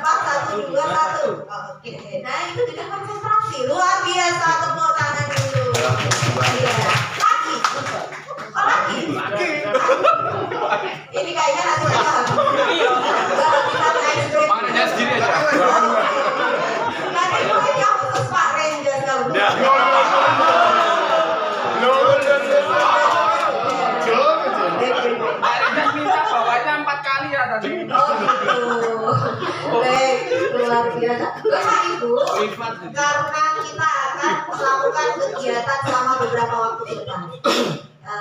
depan 1, 2, 1. Oke. Nah itu juga konsentrasi. Luar biasa, tepuk tangan dulu. Iya. Lagi. Oh lagi. Ini kayaknya nanti akan. Makanya sendiri aja. Nanti kayaknya khusus Pak Renja kalau. Minta bawanya 4 kali ya tadi. Oh gitu. Baik, luar biasa. Bapak Ibu, karena kita akan melakukan kegiatan selama beberapa waktu ke depan.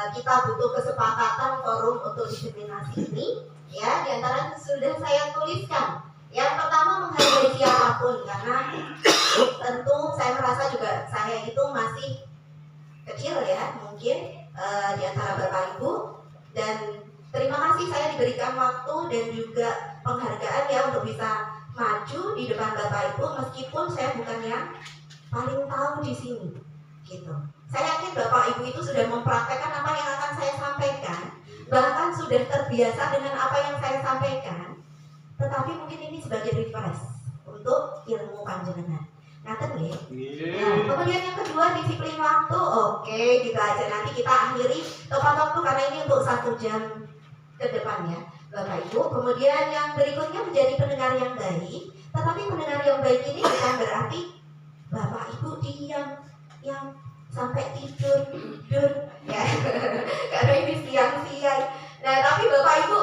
Kita butuh kesepakatan forum untuk diseminasi ini. Ya, diantara sudah saya tuliskan. Yang pertama menghargai siapapun, karena tentu saya merasa juga saya itu masih kecil ya, mungkin di antara Bapak Ibu, dan terima kasih saya diberikan waktu dan juga penghargaan ya untuk bisa maju di depan Bapak Ibu meskipun saya bukan yang paling tahu di sini gitu. Saya yakin Bapak Ibu itu sudah mempraktekkan apa yang akan saya sampaikan, bahkan sudah terbiasa dengan apa yang saya sampaikan. Tetapi mungkin ini sebagai refresh untuk ilmu panjenengan. Ngaten nggih? Nah, kemudian yang kedua disiplin waktu. Oke, gitu aja. Nanti kita akhiri tepat waktu karena ini untuk 1 jam ke depan ya Bapak Ibu. Kemudian yang berikutnya menjadi pendengar yang baik. Tetapi pendengar yang baik ini bukan berarti Bapak Ibu diam yang sampai tidur ya karena ini siang-siang. Nah, tapi Bapak Ibu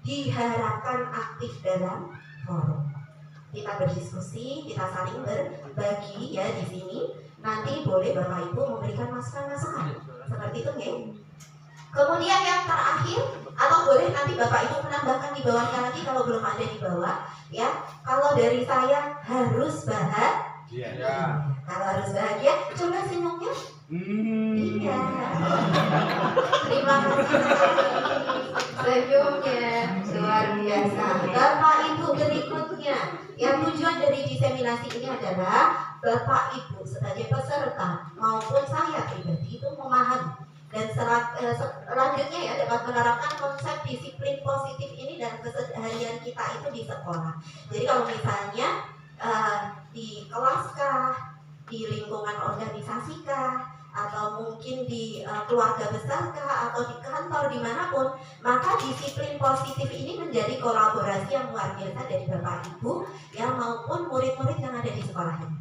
diharapkan aktif dalam forum. Kita berdiskusi, kita saling berbagi ya di sini. Nanti boleh Bapak Ibu memberikan masukan-masukan seperti itu ya. Kemudian yang terakhir, atau boleh nanti Bapak Ibu menambahkan di bawahnya lagi kalau belum ada di bawah ya. Kalau dari saya harus bahagia. Kalau harus bahagia, coba senyumnya. Iya. Terima kasih senyumnya luar biasa. Bapak Ibu berikutnya, yang tujuan dari diseminasi ini adalah Bapak Ibu sebagai peserta maupun saya pribadi itu memahami dan selanjutnya ya dapat menerapkan konsep disiplin positif ini dalam keseharian kita itu di sekolah. Jadi kalau misalnya di kelas kah, di lingkungan organisasi kah, atau mungkin di keluarga besar kah, atau di kantor dimanapun, maka disiplin positif ini menjadi kolaborasi yang luar biasa dari Bapak Ibu ya maupun murid-murid yang ada di sekolah ini.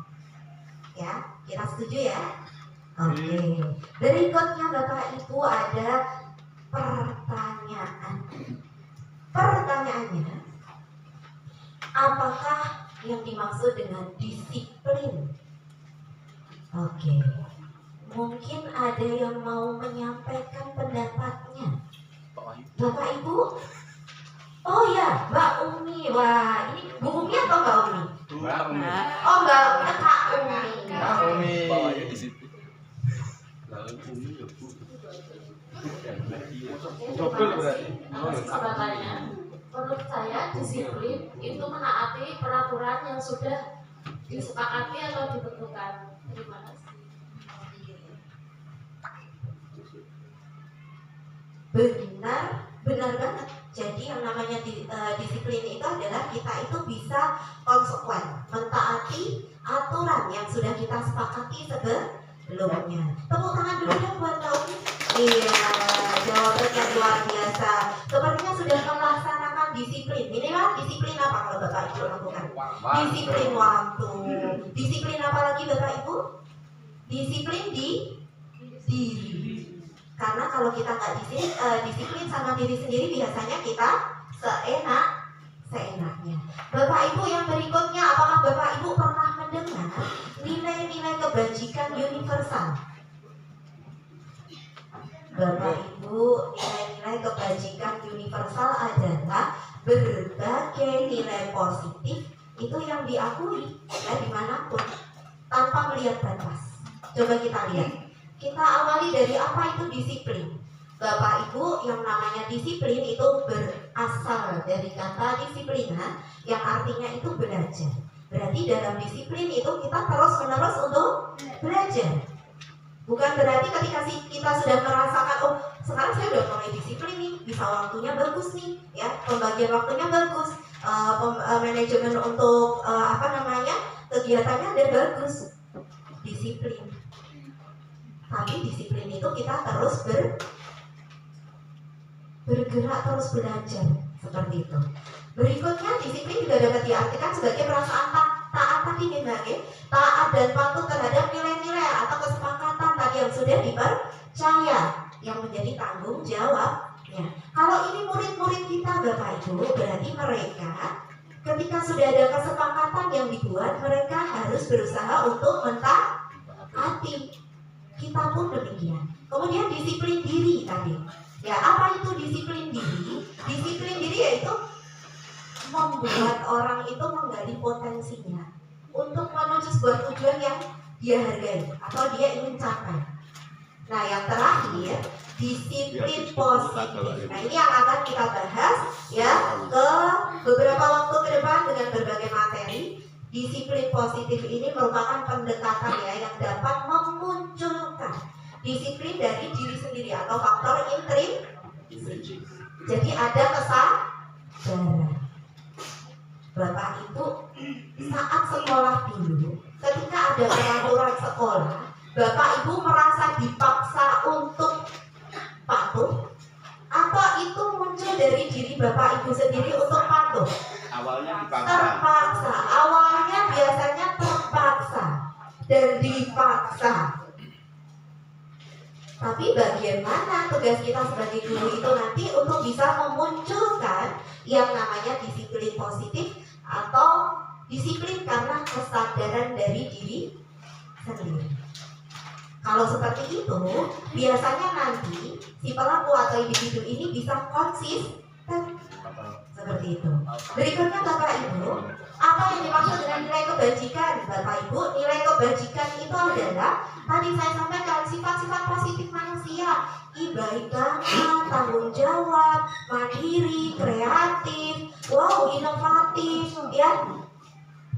Ya, kita setuju ya? Oke. Berikutnya Bapak Ibu ada pertanyaan. Pertanyaannya, apakah yang dimaksud dengan disiplin? Oke. Mungkin ada yang mau menyampaikan pendapatnya. Bapak Ibu? Oh ya, Mbak Umi. Wah, ini Bu Umi atau Mbak Umi? Mbak Umi. Oh, Mbak Umi, Kak Umi. Mbak Umi. Bawahnya di situ. Double berarti. Kesempatannya, menurut saya disiplin itu menaati peraturan yang sudah disepakati atau ditentukan. Terima kasih. Benar banget. Jadi yang namanya disiplin itu adalah kita itu bisa konsekuen mentaati aturan yang sudah kita sepakati sebelumnya. Tepuk tangan dulu dong buat kamu. Iya, jawabannya luar biasa. Sepertinya sudah melaksanakan disiplin. Ini lah disiplin apa kalau Bapak Ibu lakukan? Disiplin waktu. Disiplin apa lagi Bapak Ibu? Disiplin di diri. Karena kalau kita nggak disiplin sama diri sendiri, biasanya kita seenaknya. Bapak Ibu yang berikutnya, apakah Bapak Ibu pernah mendengar nilai-nilai kebajikan universal? Bapak Ibu, nilai-nilai kebajikan universal adalah berbagai nilai positif itu yang diakui ya dimanapun tanpa melihat batas. Coba kita lihat. Kita awali dari apa itu disiplin. Bapak Ibu, yang namanya disiplin itu berasal dari kata disiplina yang artinya itu belajar. Berarti dalam disiplin itu kita terus-menerus untuk belajar. Bukan berarti ketika kita sudah merasakan, oh sekarang saya udah mulai disiplin nih, bisa waktunya bagus nih, ya pembagian waktunya bagus, manajemen untuk kegiatannya ada bagus, disiplin. Tapi disiplin itu kita terus bergerak, terus belajar seperti itu. Berikutnya disiplin juga dapat diartikan sebagai perasaan taat tadi taat dan patuh terhadap nilai-nilai atau kesepakatan tadi yang sudah dipercaya yang menjadi tanggung jawabnya. Kalau ini murid-murid kita Bapak Ibu, berarti mereka ketika sudah ada kesepakatan yang dibuat, mereka harus berusaha untuk mentaati. Kita pun demikian. Kemudian disiplin diri tadi. Ya, apa itu disiplin diri? Disiplin diri yaitu membuat orang itu menggali potensinya untuk menuju sebuah tujuan yang dia hargai atau dia ingin capai. Nah, yang terakhir disiplin positif. Nah, ini yang akan kita bahas ya ke beberapa waktu ke depan dengan berbagai materi. Disiplin positif ini merupakan pendekatan ya yang dapat memunculkan disiplin dari diri sendiri atau faktor intrinsik. Jadi ada kesadaran. Bapak Ibu saat sekolah dulu, ketika ada peraturan sekolah, Bapak Ibu merasa dipaksa untuk patuh, atau itu muncul dari diri Bapak Ibu sendiri untuk patuh? Awalnya dipaksa. Terpaksa. Tapi bagian mana tugas kita sebagai guru itu nanti untuk bisa memunculkan yang namanya disiplin positif atau disiplin karena kesadaran dari diri sendiri. Kalau seperti itu, biasanya nanti si pelaku atau individu ini bisa konsisten seperti itu. Berikutnya Bapak Ibu, apa yang dimaksud dengan nilai kebajikan? Bapak Ibu, nilai kebajikan itu adalah tadi saya sampaikan sifat-sifat positif manusia, baik banget, tanggung jawab, mandiri, kreatif, inovatif, ya.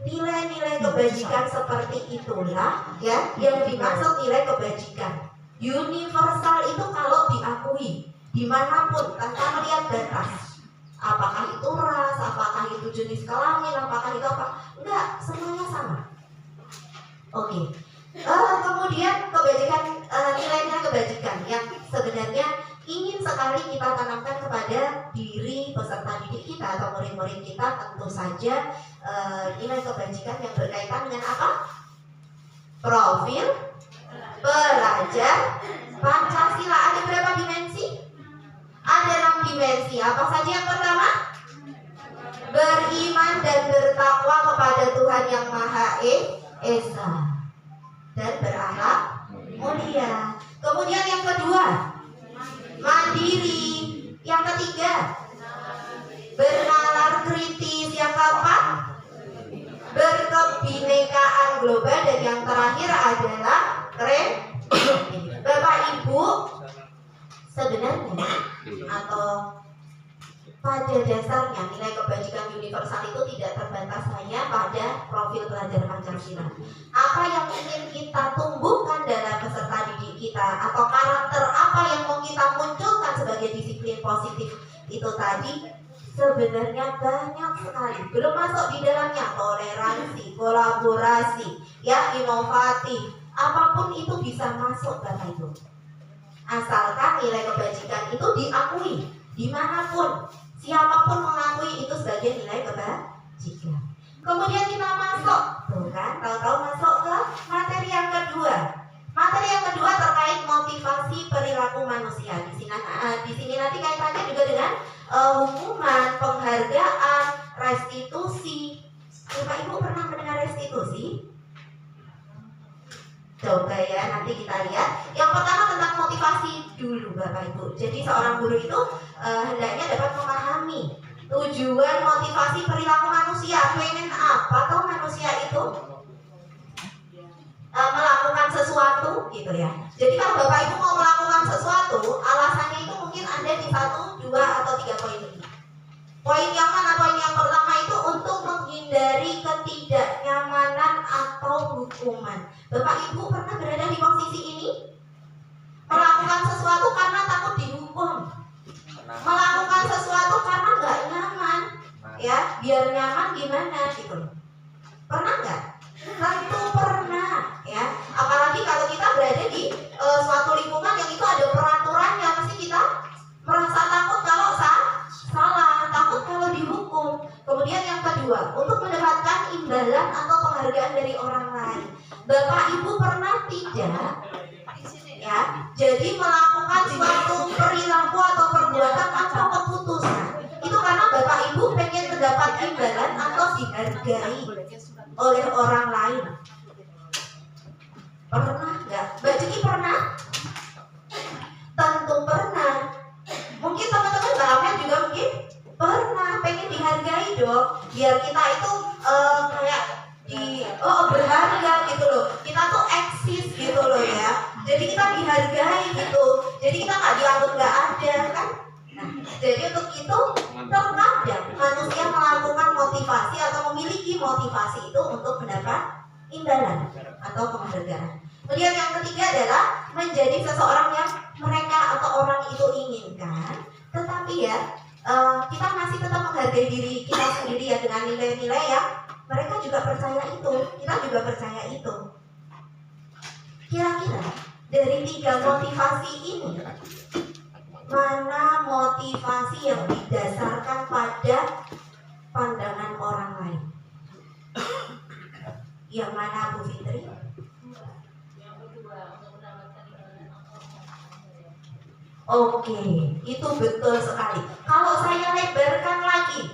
Nilai-nilai kebajikan seperti itulah ya yang dimaksud nilai kebajikan. Universal itu kalau diakui dimanapun tanpa melihat batas. Apakah itu ras, apakah itu jenis kelamin, apakah itu apa? Enggak, semuanya sama. Oke. Kemudian kebajikan, nilai-nilai kebajikan yang sebenarnya ingin sekali kita tanamkan kepada diri peserta didik kita atau murid-murid kita, tentu saja nilai kebajikan yang berkaitan dengan apa? Profil pelajar Pancasila. Ada berapa dimensi? Ada 6 dimensi. Apa saja yang pertama? Beriman dan bertakwa kepada Tuhan yang Maha Esa dan berakhlak mulia. Kemudian yang kedua, mandiri. Yang ketiga, bernalar kritis. Yang keempat, berkebinekaan global. Dan yang terakhir adalah kreatif. Bapak Ibu, sebenarnya atau pada dasarnya nilai kebajikan universal itu tidak terbatas hanya pada profil pelajar Pancasila. Apa yang ingin kita tumbuhkan dalam peserta didik kita atau karakter apa yang mau kita munculkan sebagai disiplin positif itu tadi sebenarnya banyak sekali. Belum masuk di dalamnya toleransi, kolaborasi, ya, inovatif. Apapun itu bisa masuk Bapak Ibu. Asalkan nilai kebajikan itu diakui dimanapun, siapapun mengakui itu sebagai nilai kebajikan. Kemudian kita masuk, tuh kan, tahu-tahu masuk ke materi yang kedua. Materi yang kedua terkait motivasi perilaku manusia. Di sini nanti kaitannya juga dengan hukuman, penghargaan, restitusi. Bapak Ibu pernah mendengar restitusi? Coba ya, nanti kita lihat. Yang pertama tentang motivasi dulu Bapak Ibu. Jadi seorang guru itu hendaknya dapat memahami tujuan motivasi perilaku manusia. Pengen apa tuh manusia itu? Melakukan sesuatu gitu ya. Jadi kalau Bapak Ibu mau melakukan sesuatu, alasannya itu mungkin ada di 1, 2, atau 3 poin ini. Poin yang mana? Poin yang pertama itu untuk menghindari ketidaknyamanan atau hukuman. Bapak Ibu pernah berada di posisi ini? Melakukan sesuatu karena takut dihukum, melakukan sesuatu karena nggak nyaman, ya, biar nyaman gimana gitu. Pernah nggak? Tentu pernah, ya. Apalagi kalau kita berada di suatu lingkungan yang itu ada peraturannya, pasti kita merasa takut kalau salah, takut kalau dihukum. Kemudian yang kedua, untuk mendapatkan imbalan atau penghargaan dari orang lain. Bapak Ibu pernah tidak, ya, jadi melakukan suatu perilaku atau perbuatan atau keputusan itu karena Bapak Ibu pengen mendapat imbalan atau dihargai oleh orang lain? Pernah nggak? Mbak Ciki pernah? Tentu pernah. Mungkin teman-teman Mbak Amel juga mungkin pernah pengen dihargai dong, biar kita itu kayak berharga gitu loh. Kita tuh eksis gitu loh ya. Jadi kita dihargai gitu. Jadi kita nggak dianggap nggak ada kan? Nah, jadi untuk itu terkadang manusia melakukan motivasi atau memiliki motivasi itu untuk mendapat imbalan atau penghargaan. Kemudian yang ketiga adalah menjadi seseorang yang mereka atau orang itu inginkan. Tetapi ya kita masih tetap menghargai diri kita sendiri ya dengan nilai-nilai yang mereka juga percaya itu, kita juga percaya itu. Kira-kira dari 3 motivasi ini, mana motivasi yang didasarkan pada pandangan orang lain? Yang mana Bu Fitri? Yang kedua, untuk mendapatkan imbalan atau penghargaan. Oke, itu betul sekali. Kalau saya lebarkan lagi,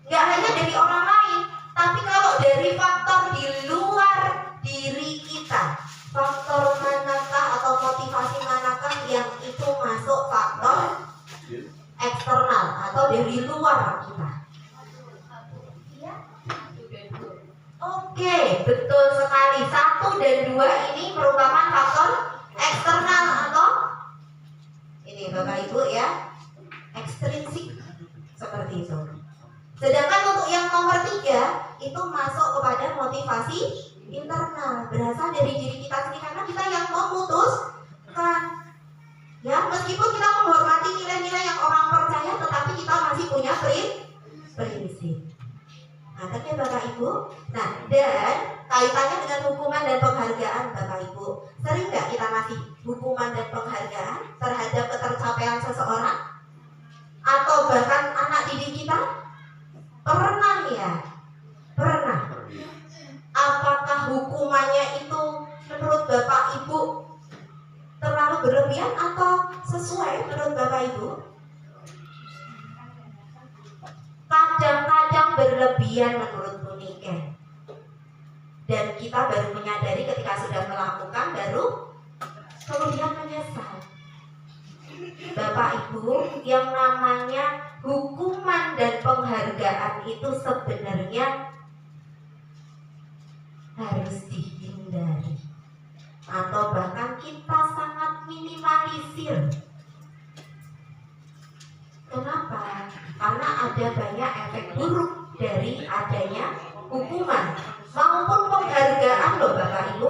nggak hanya dari orang lain, tapi kalau dari faktor di luar diri kita, faktor manakah atau motivasi manakah yang itu masuk faktor eksternal atau dari luar kita? Oke, betul sekali. 1 dan 2 ini merupakan faktor eksternal atau ini Bapak Ibu ya, ekstrinsik seperti itu. Sedangkan untuk yang nomor 3 itu masuk kepada motivasi internal, berasal dari diri kita sendiri karena kita yang memutuskan. Ya, meskipun kita menghormati nilai-nilai yang orang percaya, tetapi kita masih punya prinsip. Ngerti Bapak Ibu? Nah, dan kaitannya dengan hukuman dan penghargaan Bapak Ibu. Sering nggak kita ngasih hukuman dan penghargaan terhadap ketercapaian seseorang? Atau bahkan anak didik kita? Pernah ya? Pernah. Apakah hukumannya itu menurut Bapak Ibu terlalu berlebihan atau sesuai menurut Bapak Ibu? Kadang-kadang berlebihan menurut Bu Niken. Dan kita baru menyadari ketika sudah melakukan, baru kemudian menyesal. Bapak Ibu, yang namanya hukuman dan penghargaan itu sebenarnya harus dihindari, atau bahkan kita sangat minimalisir. Kenapa? Karena ada banyak efek buruk dari adanya hukuman maupun penghargaan loh Bapak Ibu.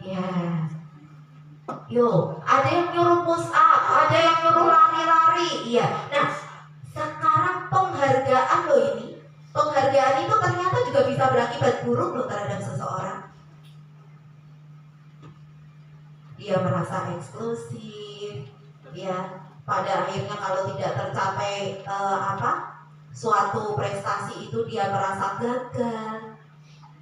Ya, yo, ada yang nyuruh push up, ada yang nyuruh lari-lari. Iya. Nah, sekarang penghargaan loh ini. Penghargaan itu ternyata juga bisa berakibat buruk loh terhadap seseorang. Dia merasa eksklusif, ya. Pada akhirnya kalau tidak tercapai suatu prestasi itu dia merasa gagal,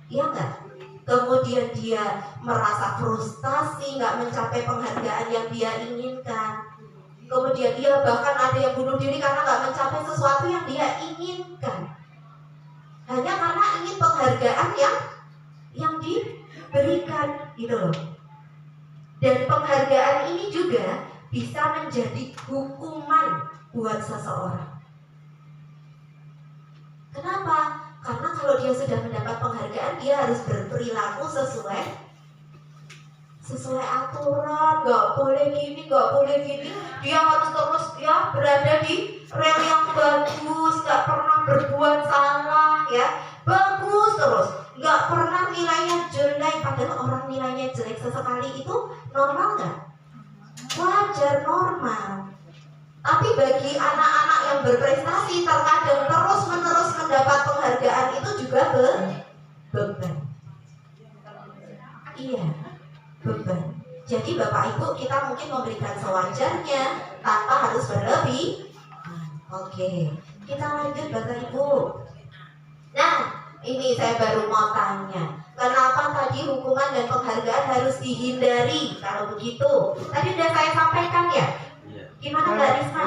ya enggak? Kemudian dia merasa frustasi, nggak mencapai penghargaan yang dia inginkan. Kemudian dia bahkan ada yang bunuh diri karena nggak mencapai sesuatu yang dia inginkan, hanya karena ingin penghargaan yang diberikan, gitu loh. Dan penghargaan ini juga bisa menjadi hukuman buat seseorang. Kenapa? Karena kalau dia sudah mendapat penghargaan, dia harus berperilaku sesuai aturan, nggak boleh gini, nggak boleh gini. Dia harus terus ya berada di rel yang bagus, nggak pernah berbuat salah, ya bagus terus, nggak pernah nilainya jelek. Padahal orang nilainya jelek sesekali itu normal nggak? Wajar, normal. Tapi bagi anak-anak yang berprestasi, terkadang terus-menerus mendapat penghargaan itu juga beban. Iya, beban. Jadi Bapak Ibu, kita mungkin memberikan sewajarnya tanpa harus berlebih. Oke, kita lanjut Bapak Ibu. Nah, ini saya baru mau tanya, kenapa tadi hukuman dan penghargaan harus dihindari? Kalau begitu, tadi sudah saya sampaikan ya. Gimana Mbak Risma?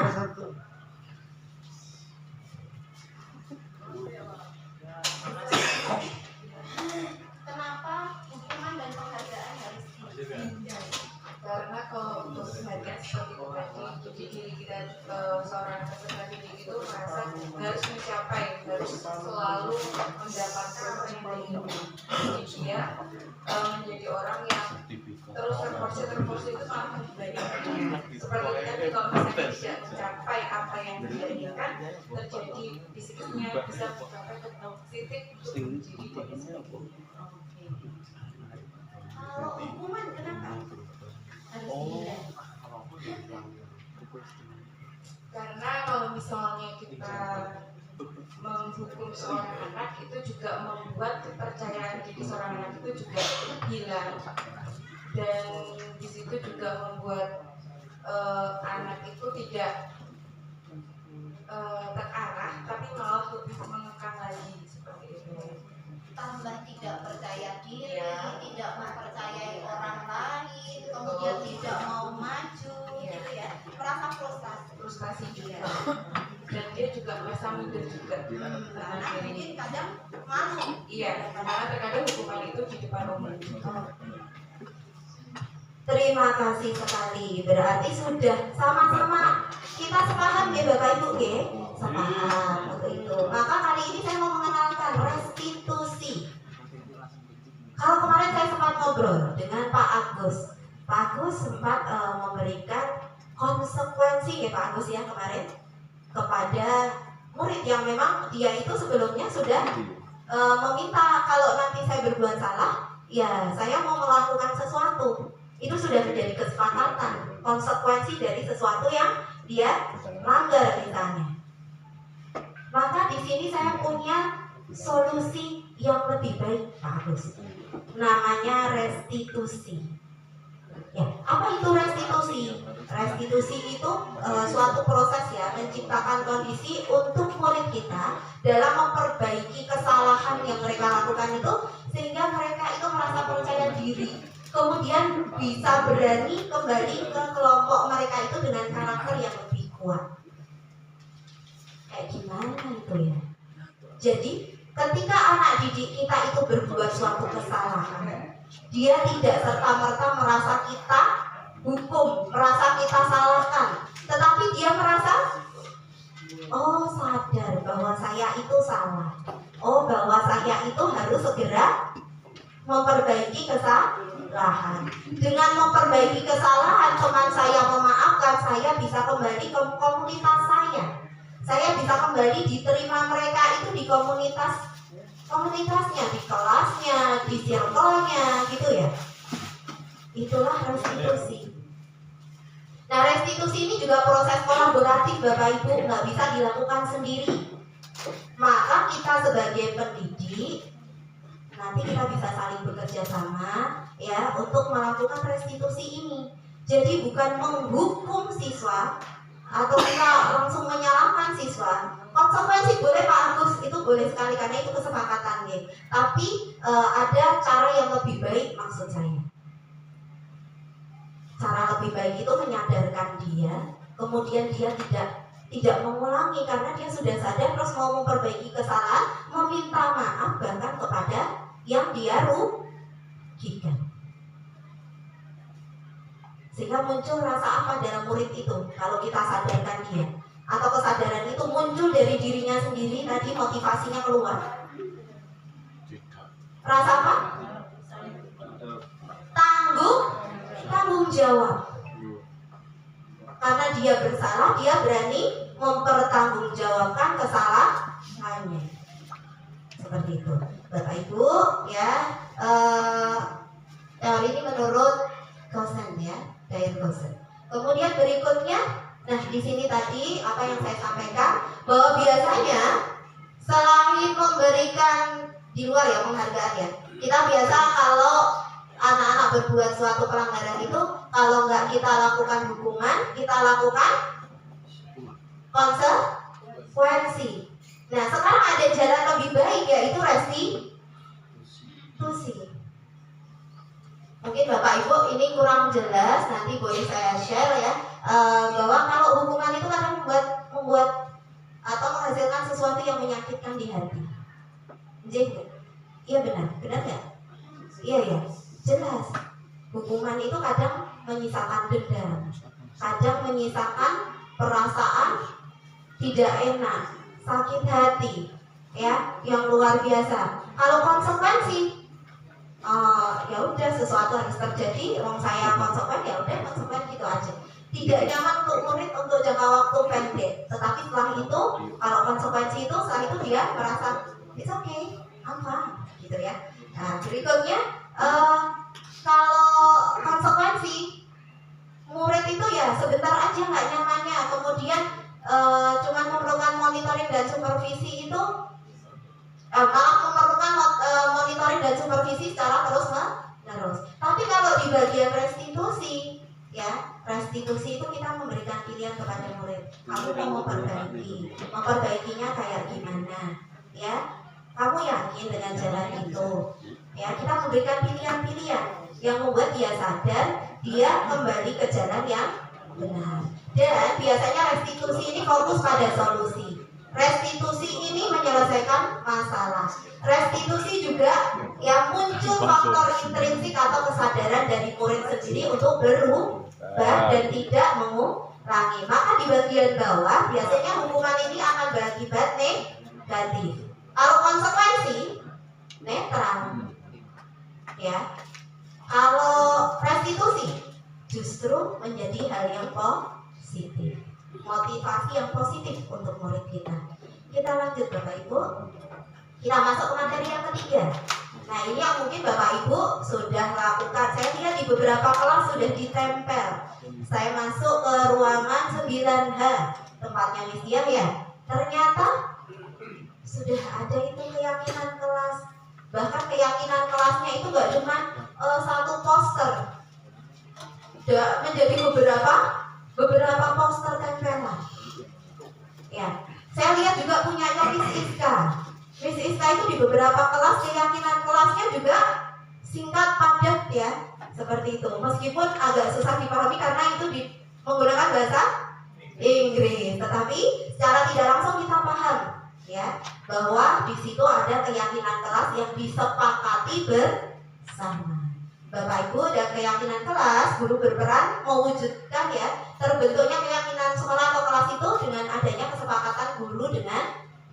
Kenapa hukuman dan penghargaan harus dihindari? Karena kalau untuk penghargaan seperti itu tadi, jadi diri kita seorang peserta didik itu merasa harus mencapai, harus selalu mendapatkan apa yang dia inginkan. Jadi dia menjadi orang yang terus terporsi itu malah membandingkan. Seperti tadi kalau misalnya tidak mencapai apa yang dia inginkan, terjadi fisiknya bisa mencapai ke titik untuk menjadi diri sendiri. Hukuman kenapa? Karena kalau misalnya kita menghukum seorang anak, itu juga membuat kepercayaan diri seorang anak itu juga hilang, dan di situ juga membuat anak itu tidak terarah, tapi malah lebih mengekang lagi seperti itu. Tambah tidak percaya diri, tidak mempercayai orang lain, kemudian tidak merasa minder juga. Karena mungkin kadang malu. Iya, karena terkadang hukuman itu di depan umum. Terima kasih sekali. Berarti sudah sama-sama kita sepaham ya Bapak Ibu ya? Sepaham untuk itu. Maka kali ini saya mau mengenalkan restitusi. Kalau kemarin saya sempat ngobrol dengan Pak Agus. Pak Agus sempat memberikan konsekuensi ya Pak Agus ya kemarin kepada murid yang memang dia itu sebelumnya sudah meminta kalau nanti saya berbuat salah, ya saya mau melakukan sesuatu. Itu sudah menjadi kesepakatan, konsekuensi dari sesuatu yang dia langgar misalnya. Maka di sini saya punya solusi yang lebih baik, Pak Agus. Namanya restitusi. Ya, apa itu restitusi? Restitusi itu suatu proses ya, menciptakan kondisi untuk murid kita dalam memperbaiki kesalahan yang mereka lakukan itu, sehingga mereka itu merasa percaya diri. Kemudian bisa berani kembali ke kelompok mereka itu dengan karakter yang lebih kuat. Kayak gimana itu ya? Jadi ketika anak didik kita itu berbuat suatu kesalahan, dia tidak serta-merta merasa kita hukum, merasa kita salahkan, tetapi dia merasa, oh sadar bahwa saya itu salah, oh bahwa saya itu harus segera memperbaiki kesalahan. Dengan memperbaiki kesalahan, teman saya memaafkan, saya bisa kembali ke komunitas saya. Saya bisa kembali diterima mereka itu di komunitasnya, di kelasnya, di circle-nya, gitu ya. Itulah restitusi. Nah, restitusi ini juga proses kolaboratif Bapak Ibu, nggak bisa dilakukan sendiri. Maka kita sebagai pendidik nanti kita bisa saling bekerja sama ya untuk melakukan restitusi ini. Jadi bukan menghukum siswa atau kita langsung menyalahkan siswa. Konsekuensi boleh Pak Agus, itu boleh sekali karena itu kesepakatan ya. Tapi ada cara yang lebih baik maksud saya. Cara lebih baik itu menyadarkan dia, kemudian dia tidak mengulangi karena dia sudah sadar, terus mau memperbaiki kesalahan, meminta maaf bahkan kepada yang dia rugikan. Sehingga muncul rasa apa dalam murid itu kalau kita sadarkan dia, atau kesadaran itu muncul dari dirinya sendiri, tadi motivasinya keluar. Rasa apa? Tanggung jawab. Karena dia bersalah, dia berani mempertanggungjawabkan kesalahannya. Seperti itu. Bapak Ibu ya, teori ini menurut Gosen ya, Dair Gosen. Kemudian berikutnya, nah di sini tadi apa yang saya sampaikan bahwa biasanya selain memberikan di luar ya penghargaan ya, kita biasa kalau anak-anak berbuat suatu pelanggaran itu, kalau nggak kita lakukan hukuman, kita lakukan konsekuensi. Nah sekarang ada jalan lebih baik yaitu restitusi. Mungkin Bapak Ibu ini kurang jelas, nanti boleh saya share ya, bahwa kalau hukuman itu kadang membuat atau menghasilkan sesuatu yang menyakitkan di hati. Jadi, iya benar nggak? Iya ya, jelas. Hukuman itu kadang menyisakan dendam, kadang menyisakan perasaan tidak enak, sakit hati, ya, yang luar biasa. Kalau konsekuensi, ya udah sesuatu harus terjadi, orang saya konsekuen, ya udah konsekuen gitu aja. Tidak nyaman untuk murid untuk jangka waktu pendek, tetapi setelah itu, kalau konsekuensi itu, setelah itu dia merasa it's okay, I'm fine, gitu ya. Nah berikutnya, kalau konsekuensi murid itu ya sebentar aja nggak nyamannya, kemudian cuma memerlukan monitoring dan supervisi itu malah memerlukan monitoring dan supervisi secara terus menerus. Tapi kalau di bagian restitusi, ya restitusi itu kita memberikan pilihan kepada murid. Kamu mau memperbaikinya kayak gimana? Ya, kamu yakin dengan jalan itu? Ya, kita memberikan pilihan-pilihan yang membuat dia sadar, dia kembali ke jalan yang benar. Dan biasanya restitusi ini fokus pada solusi. Restitusi ini menyelesaikan masalah. Restitusi juga yang muncul faktor intrinsik atau kesadaran dari murid sendiri untuk berubah dan tidak mengulangi. Maka di bagian bawah biasanya hukuman ini akan berakibat negatif. Kalau konsekuensi netral, ya. Kalau restitusi justru menjadi hal yang positif, motivasi yang positif untuk murid kita. Kita lanjut Bapak Ibu, kita masuk ke materi yang ketiga. Nah ini yang mungkin Bapak Ibu sudah lakukan. Saya lihat di beberapa kelas sudah ditempel. Saya masuk ke ruangan 9H, tempatnya Miss Diah ya. Ternyata sudah ada itu keyakinan kelas. Bahkan keyakinan kelasnya itu gak cuma satu poster, menjadi beberapa poster tempelan. Ya, saya lihat juga punyanya Miss Iska. Miss Iska itu di beberapa kelas keyakinan kelasnya juga singkat padat ya, seperti itu. Meskipun agak susah dipahami karena itu menggunakan bahasa Inggris, tetapi secara tidak langsung kita paham ya bahwa di situ ada keyakinan kelas yang disepakati bersama. Bapak Ibu dan keyakinan kelas, guru berperan mewujudkan ya terbentuknya keyakinan sekolah atau kelas itu dengan adanya kesepakatan guru dengan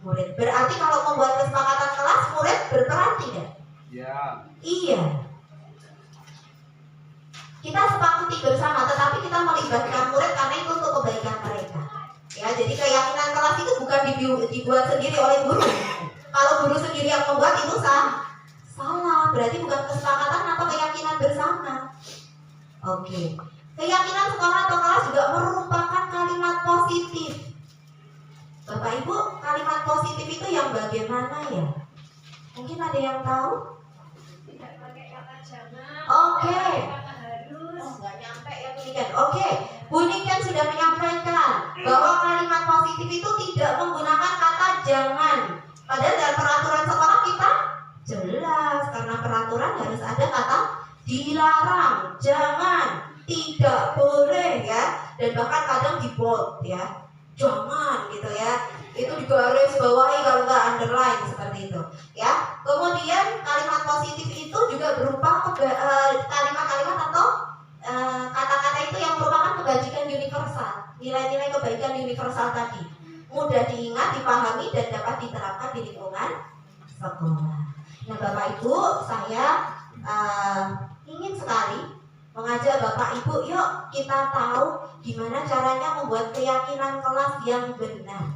murid. Berarti kalau membuat kesepakatan kelas, murid berperan tidak? Ya. Iya. Kita sepakati bersama, tetapi kita melibatkan murid karena itu untuk kebaikan mereka. Ya, jadi keyakinan kelas itu bukan dibuat sendiri oleh guru. Kalau guru sendiri yang membuat itu salah, berarti bukan kesepakatan atau keyakinan bersama. Oke. Keyakinan sekolah atau kelas juga merupakan kalimat positif. Bapak Ibu, kalimat positif itu yang bagaimana ya? Mungkin ada yang tahu? Tidak pakai kata jangan. Oke. Kata harus. Nggak nyampe ya Bu Niken. Oke, Bu Niken sudah menyampaikan bahwa kalimat positif itu tidak menggunakan kata jangan. Padahal dalam peraturan sekolah kita jelas, karena peraturan harus ada kata dilarang, jangan, tidak boleh ya, dan bahkan kadang di bold ya, jangan gitu ya, itu digaris bawahi kalau nggak underline seperti itu ya. Kemudian kalimat positif itu juga berupa kalimat-kalimat atau kata-kata itu yang merupakan kebajikan universal, nilai-nilai kebaikan universal tadi, mudah diingat, dipahami, dan dapat diterapkan di lingkungan sekolah. Nah Bapak Ibu, saya ingin sekali mengajak Bapak Ibu, yuk kita tahu gimana caranya membuat keyakinan kelas yang benar.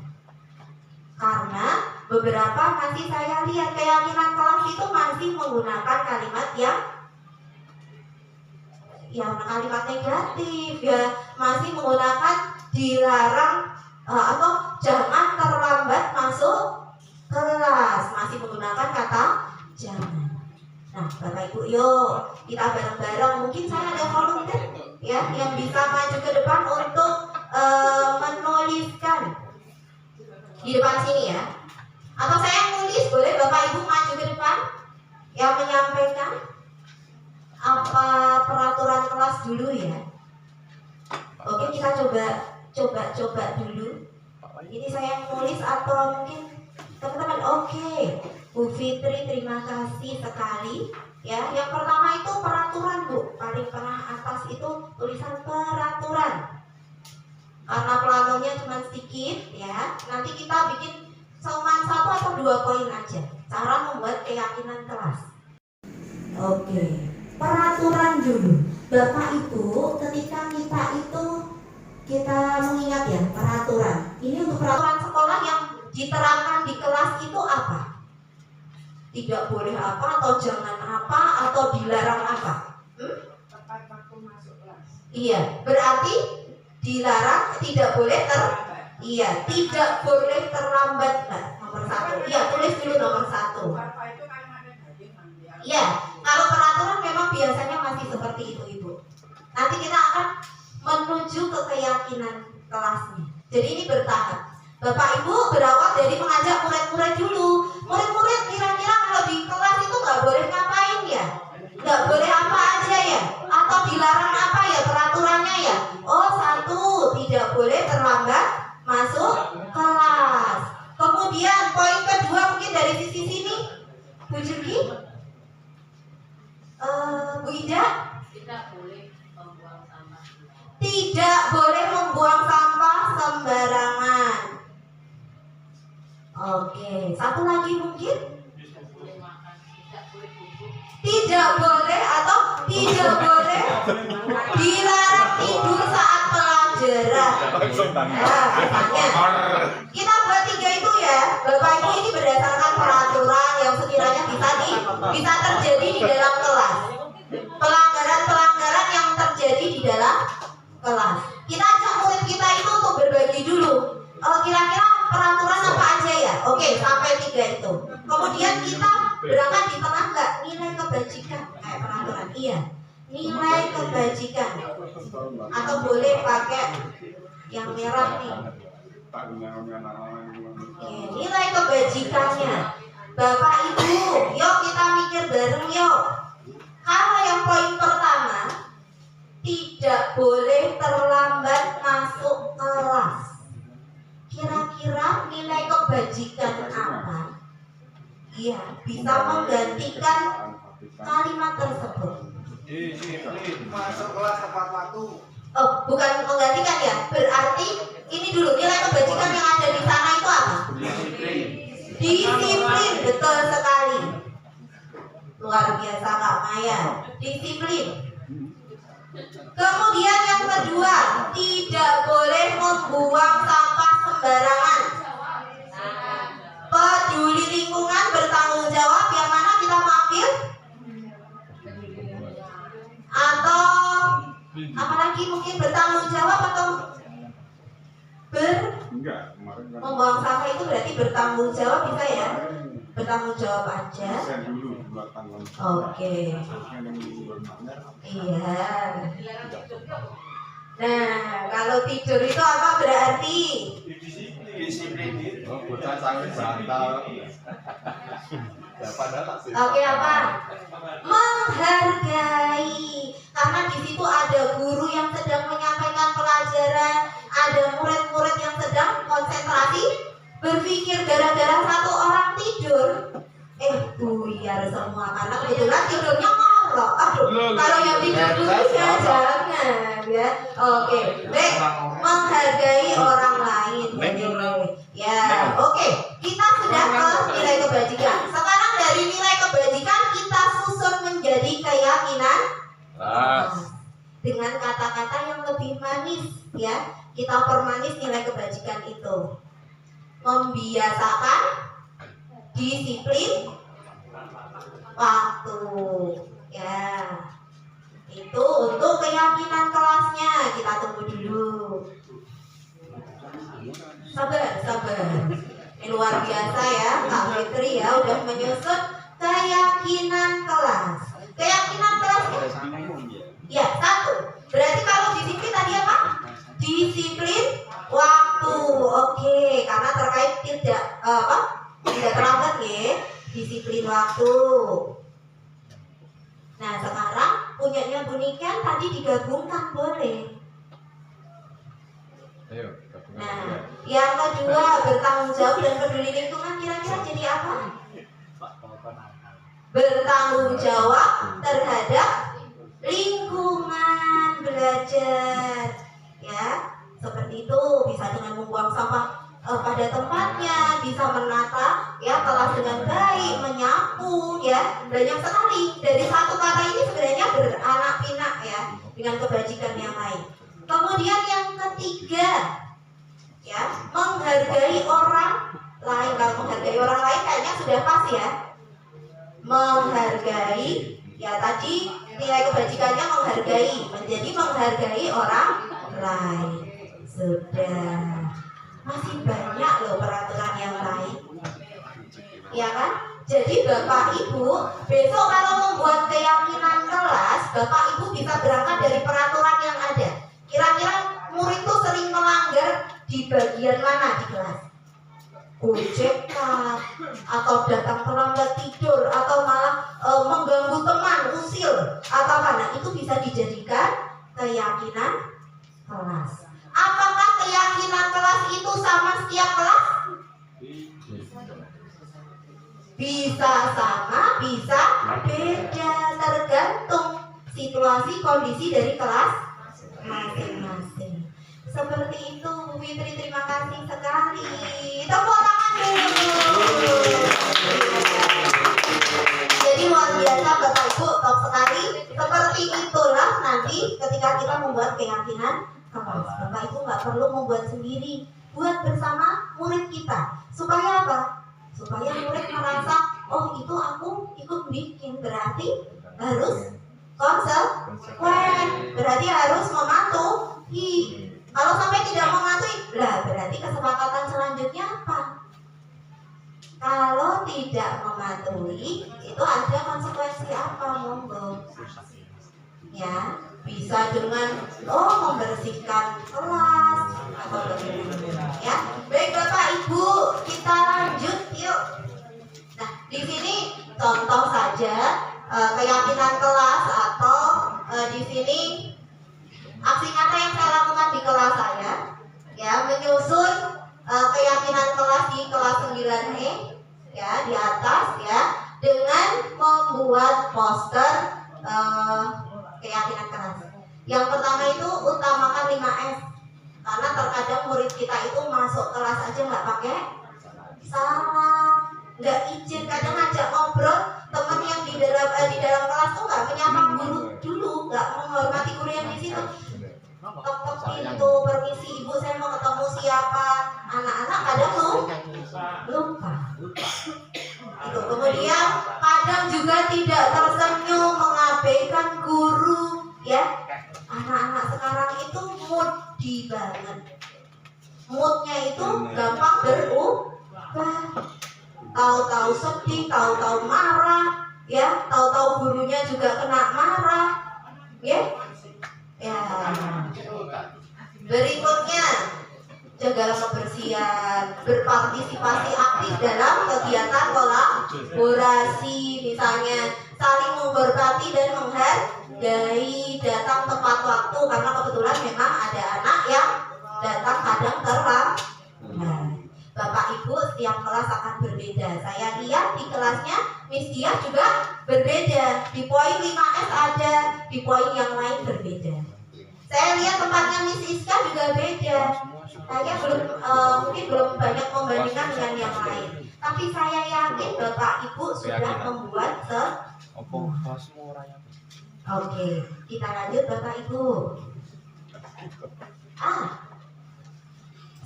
Karena beberapa masih saya lihat keyakinan kelas itu masih menggunakan kalimat yang kalimat negatif ya, masih menggunakan dilarang atau jangan terlambat masuk kelas, masih menggunakan kata jangan. Nah Bapak Ibu, yuk kita bareng-bareng, mungkin saya ada volunteer ya yang bisa maju ke depan untuk menuliskan di depan sini ya, atau saya yang nulis, boleh Bapak Ibu maju ke depan yang menyampaikan apa peraturan kelas dulu ya. Oke, kita coba dulu. Ini saya yang nulis atau mungkin teman-teman. Oke, Bu Fitri terima kasih sekali ya. Yang pertama itu peraturan Bu, paling tengah atas itu tulisan peraturan. Karena planonya cuma sedikit ya, nanti kita bikin cuma 1 atau 2 poin aja, cara membuat keyakinan kelas. Oke, peraturan dulu. Bapak Ibu, ketika kita mengingat ya peraturan. Ini untuk peraturan sekolah yang diterapkan di kelas itu apa? Tidak boleh apa, atau jangan apa, atau dilarang apa? Tepat waktu masuk kelas. Iya, berarti dilarang, tidak boleh tidak boleh terlambat, Mbak. Nomor 1. Iya, tulis dulu nomor 1. Apa itu kalimatnya bagian nanti? Iya, kalau peraturan memang biasanya masih seperti itu Ibu. Nanti kita akan menuju ke keyakinan kelasnya. Jadi ini bertahap. Bapak Ibu berawal dari mengajak murid-murid dulu. Murid-murid kira-kira kalau di kelas itu nggak boleh ngapain ya? Nggak boleh apa aja ya? Atau dilarang apa ya peraturannya ya? Oh 1, tidak boleh terlambat masuk kelas. dari sisi sini? Bu Juki? Bu Ida? Tidak boleh membuang sampah. Tidak boleh membuang sampah sembarangan. Oke, satu lagi mungkin? Boleh makan, tidak boleh bubuk. Tidak boleh atau tidak boleh dilarang tidur saat pelajaran. Nah, misalnya kita buat 3 itu ya, Bapak Ibu, ini berdasarkan peraturan yang sekiranya bisa terjadi di dalam kelas. Pelanggaran yang terjadi di dalam kelas. Kita ajak murid kita itu untuk berbagi dulu. Kira-kira peraturan apa aja ya? Oke, sampai 3 itu. Kemudian kita berangkat di tengah nggak nilai kebajikan kayak peraturan? Iya, nilai kebajikan. Atau boleh pakai yang merah nih. Nilai kebajikannya. Bapak Ibu, yuk kita mikir bareng yuk. Kalau yang poin pertama, tidak boleh terlambat masuk kelas. Kira-kira nilai kebajikan apa? Iya, bisa menggantikan kalimat tersebut. Masuk kelas tepat waktu. Oh, bukan menggantikan ya. Berarti ini dulu nilai kebajikan yang ada di sana itu apa? Disiplin, betul sekali. Luar biasa Kak Maya. Disiplin. Kemudian yang kedua, tidak boleh membuang sampah sembarangan. Peduli lingkungan, bertanggung jawab, yang mana kita mau ambil? Atau apalagi mungkin bertanggung jawab atau membuang sampah itu berarti bertanggung jawab bisa ya? Bertanggung jawab aja. Oke. Iya. Nah, kalau tidur itu apa berarti? Disiplin. Oh, bocah sangat bantal. Oke, apa? Menghargai. Karena di situ ada guru yang sedang menyampaikan pelajaran, ada murid-murid yang sedang konsentrasi berpikir. Gara-gara satu orang tidur, buyar semua karena kebetulan tidurnya ngorok. Aduh, kalau yang tidur dulu ya jangan ya. Oke, baik. Menghargai orang lain. Ya, oke. Kita sudah ke nilai kebajikan. Sekarang dari nilai kebajikan kita susun menjadi keyakinan dengan kata-kata yang lebih manis ya. Kita permanis nilai kebajikan itu. Membiasakan disiplin waktu ya. Itu untuk keyakinan kelasnya. Kita tunggu dulu. Sabar. Ini luar biasa ya Kak Fitri ya, udah menyusun keyakinan kelas. Keyakinan kelas ya, 1. Berarti kalau disiplin tadi apa? Disiplin waktu. Oke, karena terkait tidak terlambat ya. Disiplin waktu. Nah, sekarang punyanya Bu Niken tadi digabungkan boleh. Nah, yang kedua bertanggung jawab dan peduli lingkungan, kira-kira jadi apa? Bertanggung jawab terhadap lingkungan belajar, ya seperti itu. Bisa dengan membuang sampah pada tempatnya, bisa menata ya kelas dengan baik, menyapu ya, banyak sekali. Dari satu kata ini sebenarnya beranak pinak ya dengan kebajikan yang lain. Kemudian yang ketiga ya, menghargai orang lain. Kalau menghargai orang lain kayaknya sudah pas ya. Menghargai ya, tadi nilai kebajikannya menghargai, menjadi menghargai orang lain. Sudah. Masih banyak loh peraturan yang lain, ya kan? Jadi Bapak Ibu besok kalau membuat keyakinan kelas, Bapak Ibu bisa berangkat dari peraturan yang ada. Kira-kira murid itu sering melanggar di bagian mana di kelas? OJK, atau datang terlambat tidur, atau malah mengganggu teman, usil, atau apa? Nah, itu bisa dijadikan keyakinan kelas. Apakah keyakinan kelas itu sama setiap kelas? Bisa sama, bisa beda, tergantung situasi kondisi dari kelas masing-masing. Seperti itu Bu Fitri, terima kasih sekali. Tepuk tangan dulu. Jadi luar biasa Bapak Ibu, top sekali. Seperti itulah nanti ketika kita membuat keyakinan kelas. Bapak Ibu nggak perlu membuat sendiri, buat bersama murid kita. Supaya apa? Supaya murid merasa, oh itu aku ikut bikin, berarti harus konsekuen, berarti harus mematuhi. Kalau sampai tidak mematuhi, lah berarti kesepakatan selanjutnya apa? Kalau tidak mematuhi, itu ada konsekuensi apa? Monggo. Ya, bisa dengan membersihkan kelas atau bagaimana. Ya, baik Bapak Ibu, kita lanjut yuk. Nah, di sini contoh saja keyakinan kelas atau di sini aksi nyata yang saya lakukan di kelas saya, ya, menyusun keyakinan kelas di kelas 9E, ya, di atas, ya, dengan membuat poster keyakinan kelas. Yang pertama itu utamakan 5S, karena terkadang murid kita itu masuk kelas aja nggak pakai salam, nggak izin, kadang ngajak ngobrol, teman yang di dalam kelas tuh nggak menyapa guru dulu, nggak menghormati guru yang di situ. Ketok pintu, permisi ibu, saya mau ketemu siapa. Anak-anak kadang lupa. Itu. Kemudian kadang juga tidak tersenyum, mengabaikan guru, ya. Anak-anak sekarang itu moody banget. Moodnya itu gampang berubah. Tahu-tahu sedih, tahu-tahu marah, ya. Tahu-tahu gurunya juga kena marah, ya. Ya. Berikutnya, jaga kebersihan, berpartisipasi aktif dalam kegiatan kolaborasi, misalnya saling menghormati dan menghargai, datang tepat waktu, karena kebetulan memang ada anak yang datang kadang terlambat. Bapak Ibu setiap kelas akan berbeda. Saya lihat di kelasnya Miss Dia juga berbeda. Di poin 5S ada, di poin yang lain berbeda. Saya lihat tempatnya Miss Iska juga beda. Saya mungkin belum banyak membandingkan dengan yang lain. Tapi saya yakin Bapak Ibu sudah membuat Oke, kita lanjut Bapak Ibu.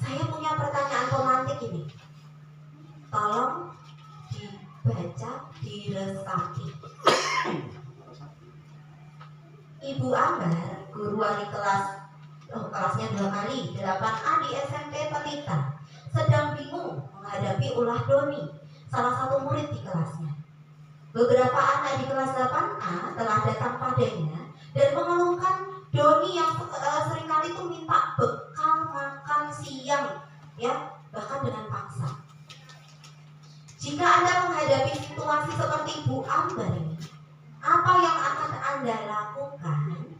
Saya punya pertanyaan romantik ini. Tolong dibaca, diresapi. Ibu Ambar, guru wali kelas, kelasnya 2 kali, 8A di SMP Pelita, sedang bingung menghadapi ulah Doni, salah satu murid di kelasnya. Beberapa anak di kelas 8A telah datang padanya dan mengeluhkan Doni yang seringkali itu minta bekal makan siang, ya, bahkan dengan paksa. Jika Anda menghadapi situasi seperti Bu Ambar ini, apa yang akan Anda lakukan?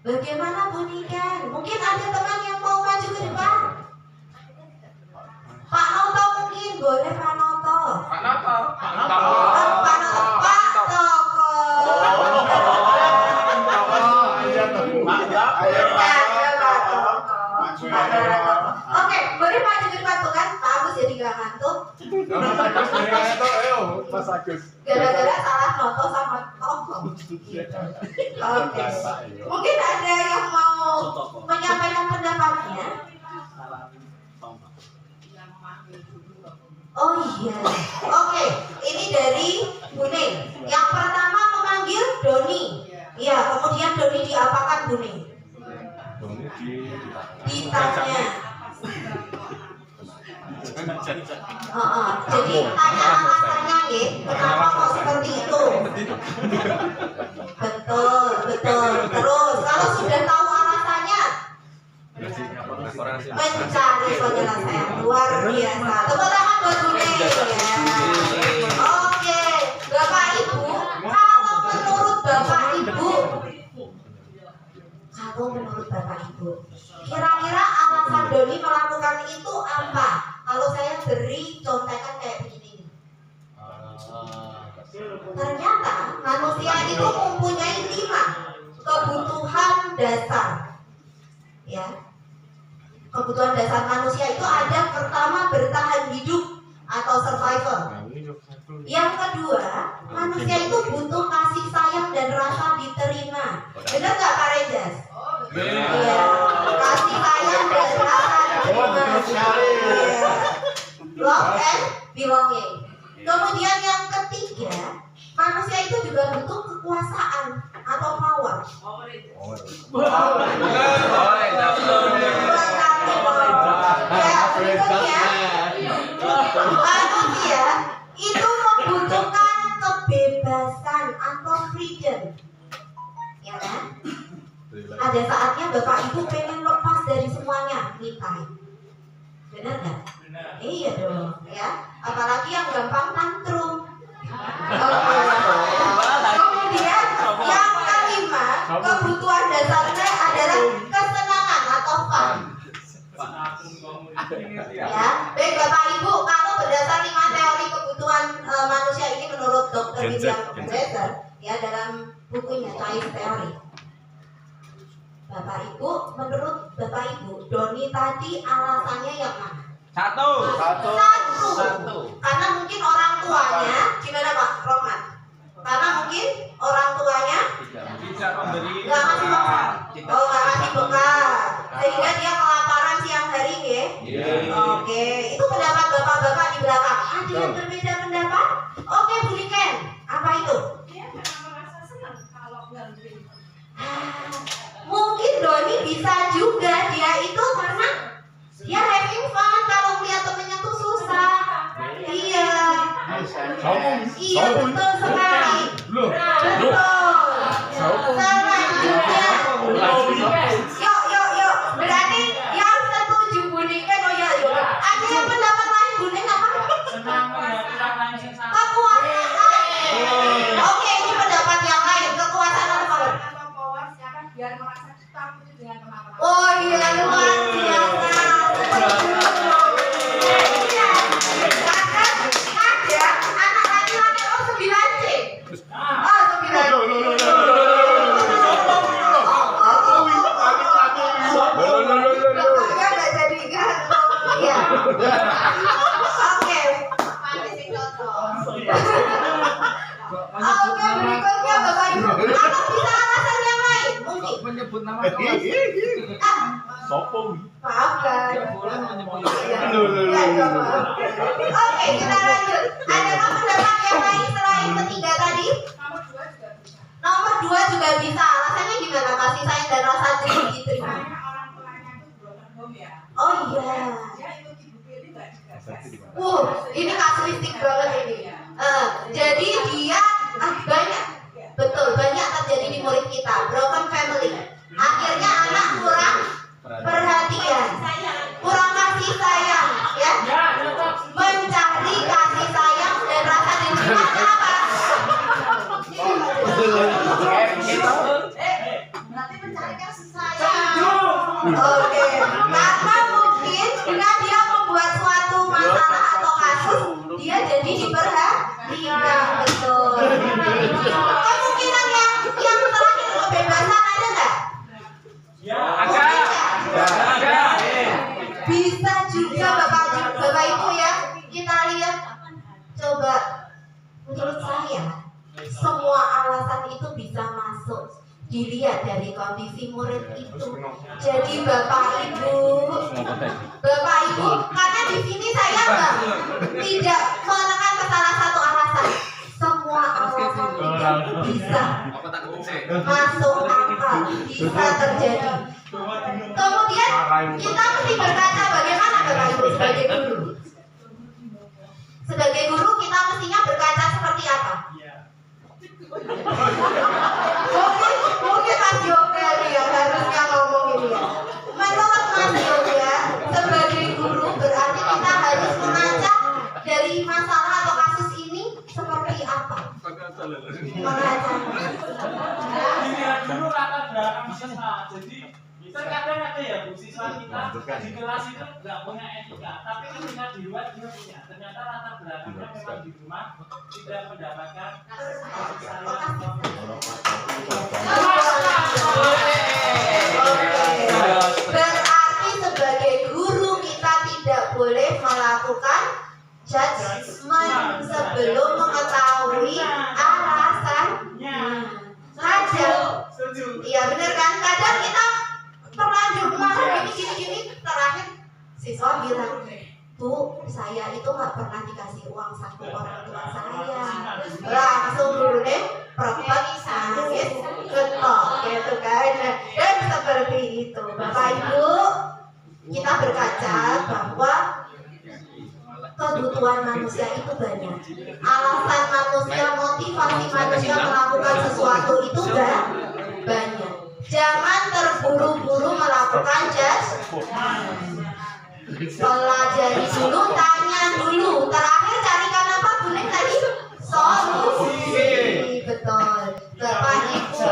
Bagaimana Bu Niken? Mungkin ada teman yang mau maju ke depan. Pak Noto mungkin, boleh Pak Noto. Pak Noto. Pak Noto. Pak Toko. Oke, boleh maju ke depan tuh kan? Pak Agus jadi gak ngantuk. Mas Agus. Gara-gara salah Noto sama Toko. Oke. Mungkin ada yang mau menyampaikan pendapatnya. Oh iya. Oke, ini dari Buning. Yang pertama memanggil Doni. Iya, kemudian Doni diapakan Buning? Ditanya. Jadi tanya alasannya ya, kenapa kok seperti itu? Betul. Terus kalau sudah tahu alasannya, mencari penyelesaian. Luar biasa. Tepuk tangan buat Buning ya. Oke, Bapak Ibu, kalau menurut Bapak Ibu, kira-kira alasan Doni melakukan itu apa? Kalau saya beri contekan kayak begini. Ternyata manusia itu mempunyai 5 kebutuhan dasar. Ya. Kebutuhan dasar manusia itu ada pertama bertahan hidup atau survival. Yang kedua, manusia itu butuh kasih sayang dan rasa diterima. Benar nggak Pak Renjas? Iya, kasih sayang dan rasa diterima. Iya. Love and belonging. Kemudian yang ketiga, manusia itu juga butuh kekuasaan atau power. Ya, berikutnya, manusia itu membutuhkan kebebasan atau freedom. Ya kan? Ada saatnya Bapak Ibu pengen lepas dari semuanya, me time. Benar nggak? Iya dong, ya. Apalagi yang gampang tantrum. Kemudian yang kelima, kebutuhan dasarnya adalah kesenangan atau fun. Ya, baik Bapak Ibu, kalau berdasar 5 teori kebutuhan manusia ini menurut Dr. William James, ya dalam bukunya Choice Theory. Bapak Ibu, menurut Bapak Ibu, Doni tadi alasannya yang mana? Satu. Karena mungkin orang tuanya, gimana Pak Rohman? Karena mungkin orang tuanya Bisa memberi. nggak ngasih bekal. Oh, nggak ngasih bekal, sehingga dia kelaparan siang hari, ya? Oke, itu pendapat bapak-bapak di belakang. Ada yang berbeda pendapat? Oke, Bu Niken, apa itu? Mungkin Doni bisa juga dia itu karena dia having fun kalau melihat temennya tuh susah. Iya. Iya, betul sekali. Betul. Selanjutnya. Yuk. Berarti yang setuju Bu Niken, oh ya, yuk. Ada yang pendapat lain Bu Niken apa? Kekuasaan. Oke, ini pendapat yang lain. Kekuasaan apa? Biar merasa takut dengan teman-teman. Oh iya, luar biasa. Ada anak laki-laki 9C. Oh, 9C. Bapaknya nggak jadi gantung. Iya. Oke. Oke, berikutnya Bapak Ibu. Atau bisa alasan yang lain? Mungkin. Menyebut nama Maafkan. Oke, kita lanjut. Adakah pendapat yang lain selain ketiga tadi? Nomor 2 juga bisa. Alasannya gimana? Kasih sayang dan rasa diterima. Oh iya. Ini kasuistik banget ini. Jadi dia banyak, betul, banyak terjadi di murid kita. Broken family. Akhirnya anak kurang perhatian, kurang kasih sayang, ya. Mencari kasih sayang dan rasa diterima apa? Berarti mencari kasih sayang. Oke, karena mungkin jika dia membuat suatu masalah atau kasus, dia jadi diperhatikan, betul. Kemungkinan yang terakhir kebebasan ada nggak? Bisa juga Bapak Ibu ya. Kita lihat, coba menurut saya semua alasan itu bisa masuk. Dilihat dari kondisi murid itu. Jadi Bapak Ibu, karena di sini saya tidak menekan ke salah satu alasan. Semua alasan itu bisa masuk akal, bisa terjadi. Kemudian kita mesti berkaca bagaimana Bapak Ibu sebagai guru. Sebagai guru kita mestinya berkaca seperti apa? Mungkin Mas Yoga nih yang harusnya ngomong ini ya. Menurut Mas Yoga, sebagai guru berarti kita harus mengaca dari masalah atau kasus ini seperti apa? Mengaca. Dilihat dulu latar belakang siswa. Jadi terkadang ada ya Bu, siswa kita di kelas itu nggak punya etika, tapi ketika di luar dia punya. Ternyata latar belakangnya memang di rumah tidak mendapatkan kasih sayang. Berarti sebagai guru kita tidak boleh melakukan judgement sebelum mengetahui alasannya. Kadang, iya bener kan? Kadang kita terlanjur marah gini, terakhir siswa bilang, Bu, saya itu nggak pernah dikasih uang saku orang tua saya. Langsung dulu deh, perempuan nangis, ketok, gitu kan. Dan seperti itu, Bapak Ibu, kita berkaca bahwa kebutuhan manusia itu banyak. Alasan manusia, motivasi manusia melakukan sesuatu itu banyak. Jangan terburu-buru melakukan judgement. Pelajari dulu, tanya dulu. Terakhir carikan apa boleh tadi? Solusi. Betul. Bapak Ibu,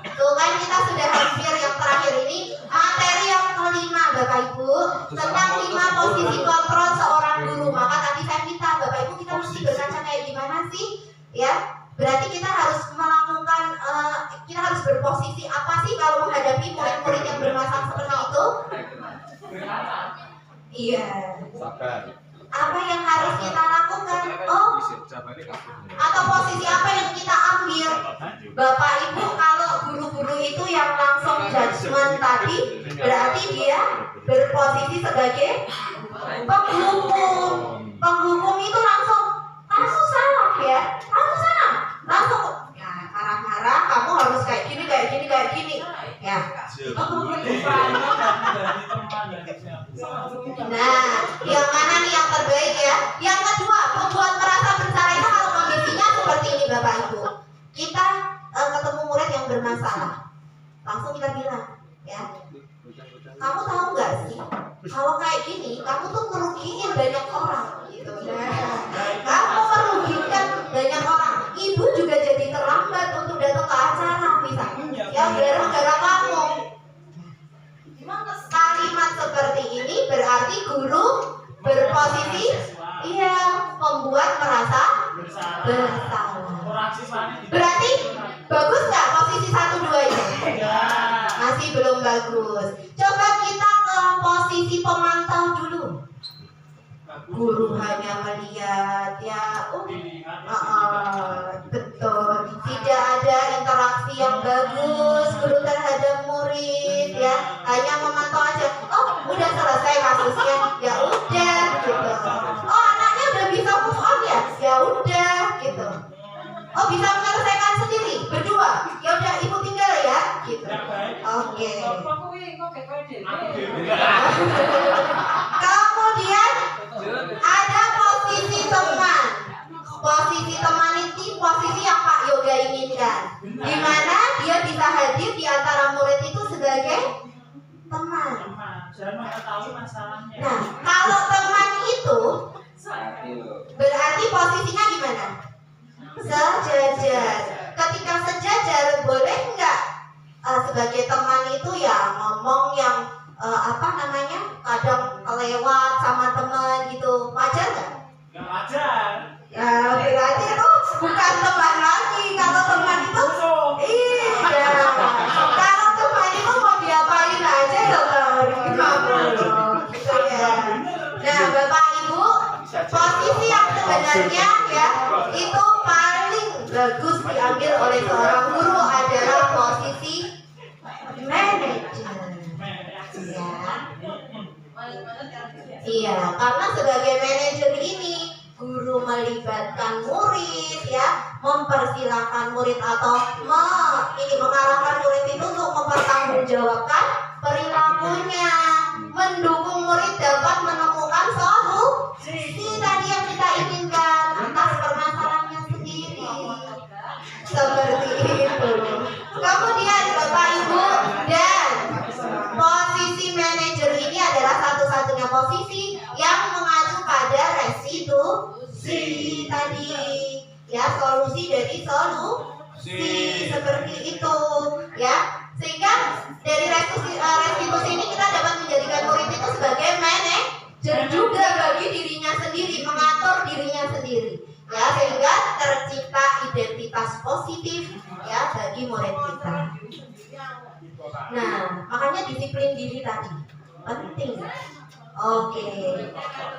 tuh kan kita sudah hampir yang terakhir ini. Materi yang kelima Bapak Ibu tentang 5 posisi kontrol seorang guru. Maka tadi saya minta Bapak Ibu kita mesti berkaca kayak gimana sih? Ya, berarti kita harus melakukan, kita harus berposisi apa sih kalau menghadapi murid-murid yang bermasalah seperti itu? Iya. Apa yang harus kita lakukan? Oh, atau posisi apa yang kita ambil? Bapak Ibu, kalau guru-guru itu yang langsung judgement tadi, berarti dia berposisi sebagai penghukum. Penghukum itu langsung, kamu salah ya, kamu salah. Langsung, ya marah-marah, kamu harus kayak gini. Ya. Nah, yang mana nih yang terbaik ya? Yang kedua, membuat merasa bersalah itu kalau kondisinya seperti ini Bapak Ibu. Kita ketemu murid yang bermasalah, langsung kita bilang, ya, kamu tahu nggak sih, kalau kayak gini, kamu tuh merugiin banyak orang, gitu. Kamu merugikan banyak orang. Ibu juga jadi terlambat untuk datang ke acara, misalnya, ya gara-gara kamu. Kalimat seperti ini berarti guru berposisi, iya, membuat merasa bersalah. Berarti bagus nggak posisi 1, 2 ini? Masih belum bagus. Coba kita ke posisi pemantau dulu. Guru hanya melihat, ya, betul. Tidak ada interaksi yang bagus guru terhadap murid, ya. Hanya memantau aja. Oh, udah selesai kasusnya, ya udah, gitu. Oh, anaknya udah bisa move on ya, ya udah, gitu. Oh, bisa menyelesaikan sendiri, berdua. Ya udah, ibu tinggal ya, gitu. Oke. Kemudian ada posisi teman. Posisi teman itu posisi yang Pak Yoga inginkan, di mana dia bisa hadir di antara murid itu sebagai teman. Nah, kalau teman itu berarti posisinya gimana? Sejajar. Ketika sejajar, boleh nggak sebagai teman itu ya ngomong yang kadang kelewat sama teman gitu, wajar nggak? Nggak wajar. Ya berarti itu bukan teman lagi. Kalau teman itu, iya. Kalau teman itu mau diapain aja ya gitu ya. Nah Bapak Ibu, posisi yang sebenarnya ya itu paling bagus diambil oleh seorang guru adalah posisi manajer. Iya, karena sebagai manajer ini guru melibatkan murid, ya, mempersilahkan murid atau mengarahkan murid itu untuk mempertanggungjawabkan perilakunya, mendukung murid dapat menemukan solusi tadi yang kita inginkan atas permasalahannya sendiri. Seperti itu. Kemudian Bapak Ibu, dan posisi manajer ini adalah satu-satunya posisi yang mengacu pada restitusi tadi, ya, solusi dari solusi seperti itu, ya, sehingga Dari restitusi ini kita dapat menjadikan murid itu sebagai manajer juga bagi dirinya sendiri, mengatur dirinya sendiri, ya, sehingga tercipta identitas positif ya bagi murid kita. Nah, makanya disiplin diri tadi penting. Oke.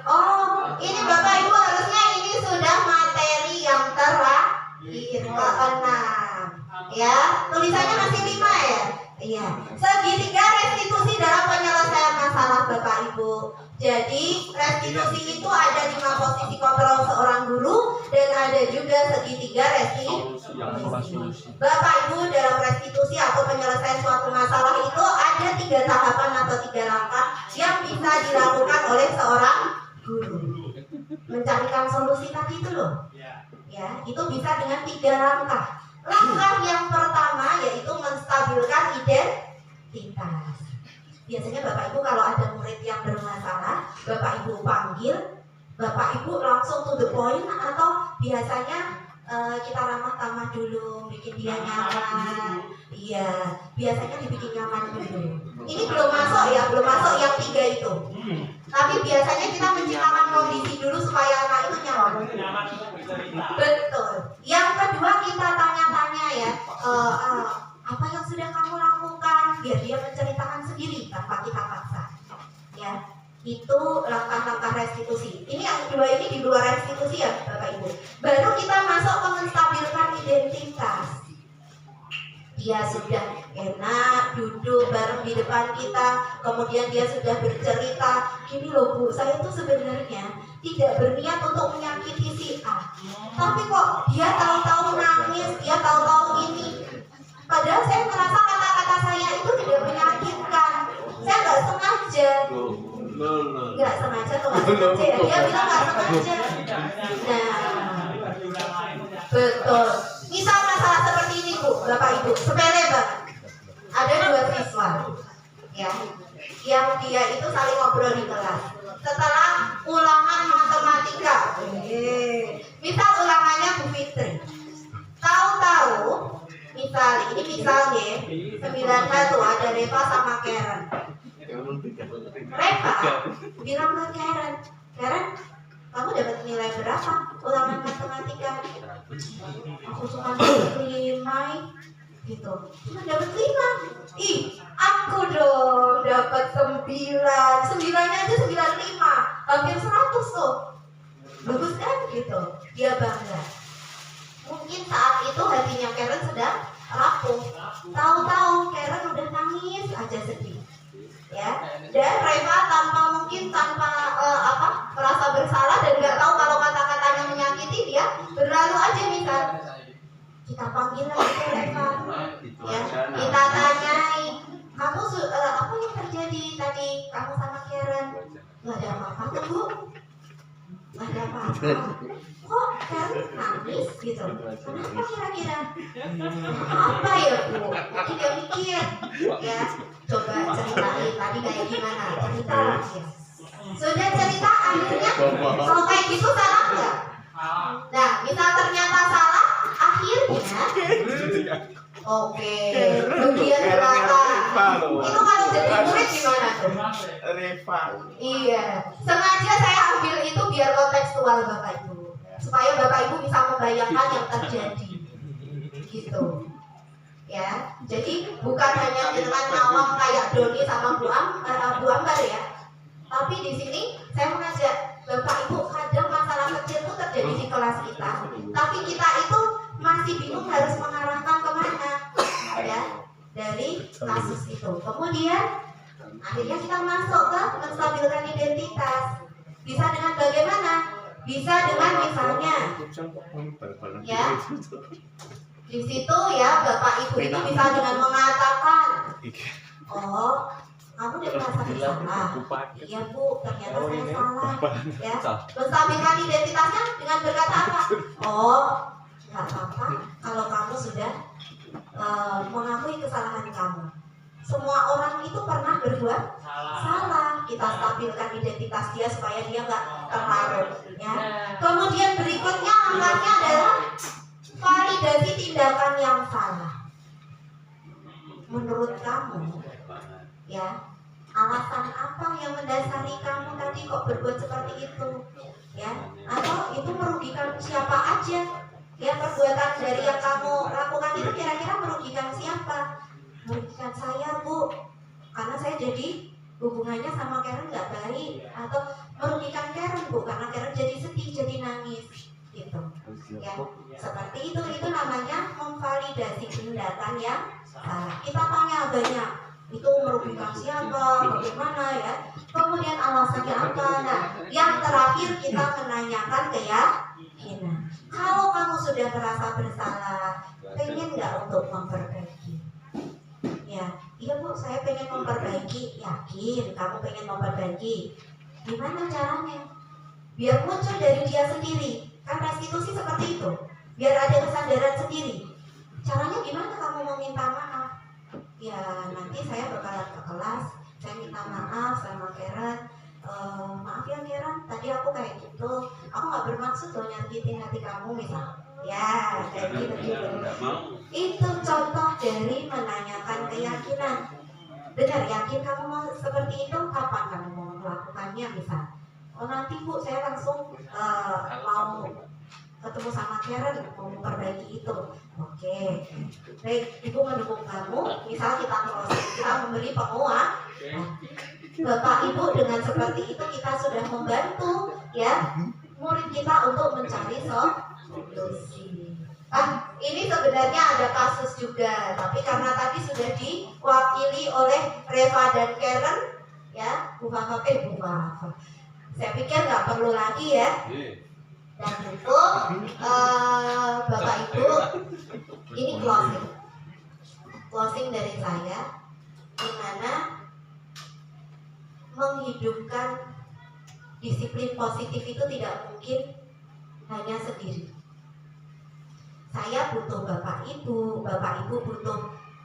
Oh, ini Bapak Ibu harusnya ini sudah materi yang terakhir ke-6. Ya, tulisannya masih 5 ya? Iya. Segitiga restitusi dalam penyelesaian masalah Bapak Ibu. Jadi restitusi itu ada 5 posisi kontrol seorang guru dan ada juga segitiga restitusi. Bapak Ibu dalam restitusi atau penyelesaian suatu masalah itu ada 3 tahapan atau 3 langkah yang bisa dilakukan oleh seorang guru. Mencarikan solusi tadi itu loh. Ya, itu bisa dengan 3 langkah. Langkah yang pertama yaitu menstabilkan identitas. Biasanya Bapak Ibu kalau ada murid yang bermasalah, Bapak Ibu panggil, Bapak Ibu langsung to the point, atau biasanya kita ramah tamah dulu, bikin dia nyaman. Iya, biasanya dibikin nyaman dulu. Ini belum masuk ya, belum masuk yang 3 itu. Tapi biasanya kita menciptakan kondisi dulu supaya anak itu nyaman. Betul. Yang kedua kita tanya-tanya ya, apa yang sudah kamu lakukan, biar dia menceritakan sendiri tanpa kita paksa. Ya, itu langkah-langkah restitusi. Ini yang kedua ini di luar restitusi ya Bapak Ibu. Baru kita masuk ke menstabilkan identitas. Dia sudah enak duduk bareng di depan kita, kemudian dia sudah bercerita, gini loh Bu, saya tuh sebenarnya tidak berniat untuk menyakiti si A, tapi kok dia tahu-tahu nangis, dia tahu-tahu ini. Padahal saya merasa kata-kata saya itu tidak menyakitkan. Saya nggak sengaja. Nggak sengaja atau nggak sengaja ya? Dia bilang nggak sengaja. Nah, betul. Misal masalah seperti ini Bu, Bapak Ibu, sepele banget. Ada 2 siswa, ya, yang dia itu saling ngobrol di kelas. Setelah ulangan matematika, misal ulangannya Bu Fitri, tahu-tahu misalnya 9 tuh ada Reva sama Karen. Reva bilang ke Karen, kamu dapat nilai berapa ulangan matematika? Aku cuma dapat 5 gitu. Cuma dapat 5. Ih, aku dong dapat 9. 9-nya aja 95. Hampir 100 tuh. Bagus kan gitu. Dia bangga. Mungkin saat itu hatinya Karen sedang rapuh. Tahu-tahu Karen udah nangis aja sedih. Ya, dan Reva tanpa merasa bersalah dan nggak tahu kalau kata-katanya menyakiti dia, berlalu aja misal kita panggil lagi ke Reva, ya, kita tanyai, kamu apa yang terjadi tadi kamu sama Karen? Nggak ada apa-apa tuh Bu, nggak ada apa-apa. Kok Karen nangis gitu? Kenapa kira-kira? Apa ya Bu? Mungkin dia mikir, ya. Coba ceritain tadi kayak gimana? Cerita lagi ya. Sudah cerita akhirnya kalau kayak gitu salah nggak? Nah, misal ternyata salah, akhirnya oke, bagian belakang. Itu kalau jadi murid gimana tuh? Iya, sengaja saya ambil itu biar kontekstual Bapak Ibu, supaya Bapak Ibu bisa membayangkan yang terjadi, gitu. Ya, jadi bukan hanya dengan awam kayak Doni sama Bu Ambar ya, tapi di sini saya mengajak Bapak Ibu, kadang masalah kecil itu terjadi di kelas kita, tapi kita itu masih bingung harus mengarahkan kemana, ya, dari kasus itu. Kemudian akhirnya kita masuk ke menstabilkan identitas. Bisa dengan bagaimana? Bisa dengan misalnya, ya. Di situ ya Bapak Ibu itu bisa dengan mengatakan, oh kamu udah merasa bersalah. Iya Bu, ternyata saya salah. Ya, menstabilkan identitasnya dengan berkata apa? Oh, nggak apa-apa kalau kamu sudah mengakui kesalahan kamu. Semua orang itu pernah berbuat salah. Kita stabilkan identitas dia supaya dia nggak terlarut. Ya. Kemudian berikutnya langkahnya adalah validasi tindakan yang salah. Menurut kamu, Ya, alasan apa yang mendasari kamu tadi kok berbuat seperti itu? Ya, atau itu merugikan siapa aja? Ya, perbuatan dari yang kamu lakukan itu kira-kira merugikan siapa? Merugikan saya, Bu, karena saya jadi hubungannya sama Karen nggak baik, atau merugikan Karen, Bu, karena Karen jadi sedih, jadi nangis, gitu. Ya, seperti itu namanya memvalidasi tindakan yang salah. Kita tanya banyak, itu merugikan siapa, bagaimana ya, kemudian alasannya apa. Nah, yang terakhir kita menanyakan keyakinan. Kalau kamu sudah merasa bersalah, pengen nggak untuk memperbaiki? Ya, iya Bu, saya pengen memperbaiki. Yakin kamu pengen memperbaiki? Gimana caranya? Biar muncul dari dia sendiri. Kan restitusi seperti itu, biar ada kesadaran sendiri. Caranya gimana kamu mau minta maaf? Ya, nanti saya bakalan ke kelas, saya minta maaf sama Karen. Maaf ya Karen, tadi aku kayak gitu, aku nggak bermaksud loh nyakitin hati kamu misal. Ya, kayak gitu. Itu contoh dari menanyakan keyakinan. Benar, yakin kamu mau seperti itu? Kapan kamu mau melakukannya misal? Oh nanti Bu, saya langsung mau ketemu sama Karen, mau memperbaiki itu. Oke, baik, Ibu mendukung kamu. Misal kita memberi penguat. Bapak Ibu dengan seperti itu kita sudah membantu ya murid kita untuk mencari solusi. Ini sebenarnya ada kasus juga, tapi karena tadi sudah diwakili oleh Reva dan Karen ya, Bu Fafa. Saya pikir nggak perlu lagi ya. Dan itu Bapak Ibu, ini closing dari saya, dimana menghidupkan disiplin positif itu tidak mungkin hanya sendiri. Saya butuh Bapak Ibu butuh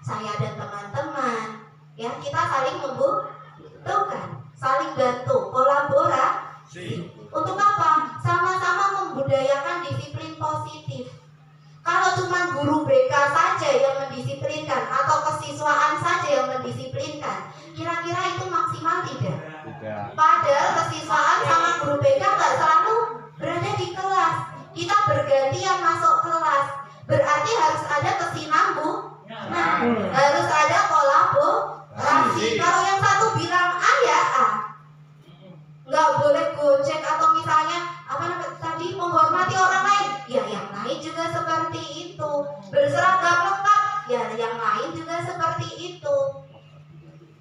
saya dan teman-teman. Ya, kita saling membutuhkan, saling bantu, kolaborasi. Untuk apa? Sama-sama membudayakan disiplin positif. Kalau cuma guru BK saja yang mendisiplinkan atau kesiswaan saja yang mendisiplinkan, kira-kira itu maksimal tidak? Padahal kesiswaan sama guru BK nggak selalu berada di kelas. Kita bergantian masuk kelas. Berarti harus ada kesinambungan, harus ada kolaborasi. Kalau yang satu bilang A ya A, nggak boleh gojek atau misalnya tadi menghormati orang lain, ya yang lain juga seperti itu. Berseragam lengkap, ya yang lain juga seperti itu.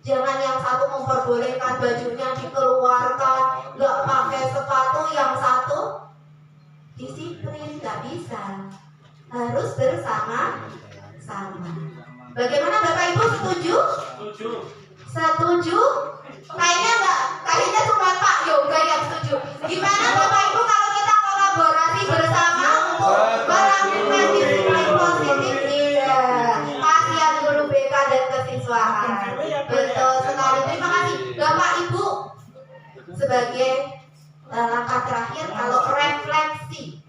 Jangan yang satu memperbolehkan bajunya dikeluarkan, nggak pakai sepatu, yang satu disiplin, nggak bisa. Harus bersama-sama. Bagaimana Bapak Ibu, setuju? Setuju? Kayaknya cuma Pak Yoga yang setuju. Gimana Bapak Ibu kalau kita kolaborasi bersama untuk melakukan disiplin positif? Iya. Kasihan guru BK dan kesiswaan. Betul sekali. Terima kasih Bapak Ibu. Sebagai langkah terakhir, kalau refleksi,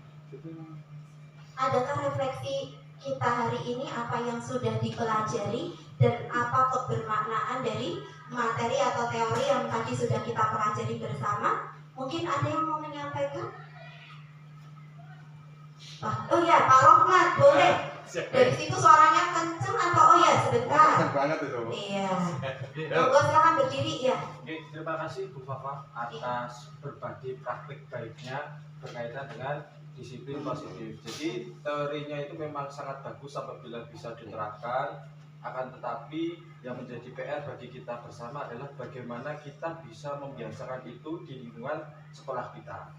adakah refleksi kita hari ini apa yang sudah dipelajari dan apa kebermaknaan dari materi atau teori yang tadi sudah kita pelajari bersama? Mungkin ada yang mau menyampaikan? Oh ya, Pak Rohmat, boleh. Dari situ suaranya kenceng atau oh ya sebentar. Kenceng banget itu. Iya. Monggo silakan berdiri ya. Oke, terima kasih Bu Fafa atas berbagi praktik baiknya berkaitan dengan disiplin positif. Jadi teorinya itu memang sangat bagus apabila bisa diterapkan. Akan tetapi yang menjadi PR bagi kita bersama adalah bagaimana kita bisa membiasakan itu di lingkungan sekolah kita.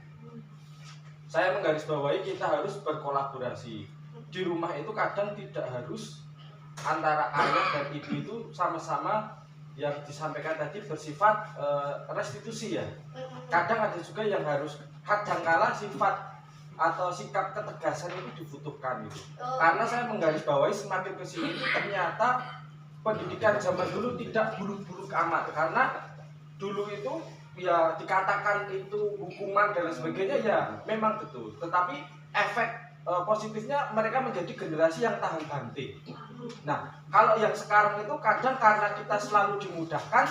Saya menggarisbawahi kita harus berkolaborasi. Di rumah itu kadang tidak harus antara ayah dan ibu itu sama-sama yang disampaikan tadi bersifat restitusi ya. Kadang ada juga yang harus, kadangkala sifat atau sikap ketegasan itu dibutuhkan gitu. Karena saya menggarisbawahi semakin kesini itu ternyata pendidikan zaman dulu tidak buruk-buruk amat. Karena dulu itu ya dikatakan itu hukuman dan sebagainya ya memang betul. Tetapi efek positifnya mereka menjadi generasi yang tahan banting. Nah, kalau yang sekarang itu kadang karena kita selalu dimudahkan,